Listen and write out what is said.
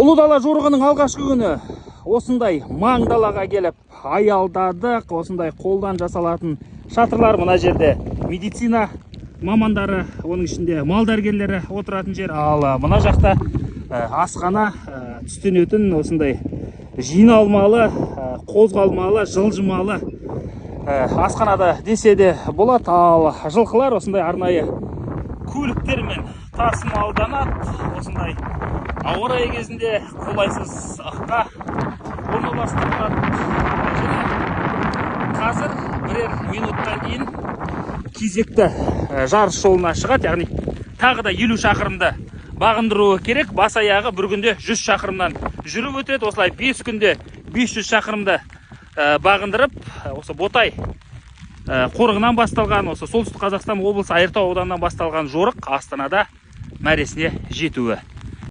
Ұлы дала жорығының алғашқы күні осындай маң далаға келіп аялдадық. Осындай қолдан жасалатын шатырлар мына жерде медицина мамандары, оның ішінде мал дәрігерлері отыратын жер. Ал мына жақта асхана, түстенетін осындай жиналмалы, қозғалмалы, жылжымалы асханада десе де болады. Ал жылқылар осындай арнайы көліктермен тасымалданады. Осындай ауа райы кезінде қолайсыз ыққа орналастырылады. Қазір бірер минуттан кейін кезекті жарыс жолына шығады. Яғни тағы да 50 шақырымды бағындыруы керек. Бас аяғы бір күнде 100 шақырымнан жүріп өтеді. Осылай 5 күнде 500 шақырымды бағындырып, осы Ботай қорығынан басталған, осы солтүстік Қазақстан облысы Айыртау ауданынан басталған жорық Астанада мәресіне жетуі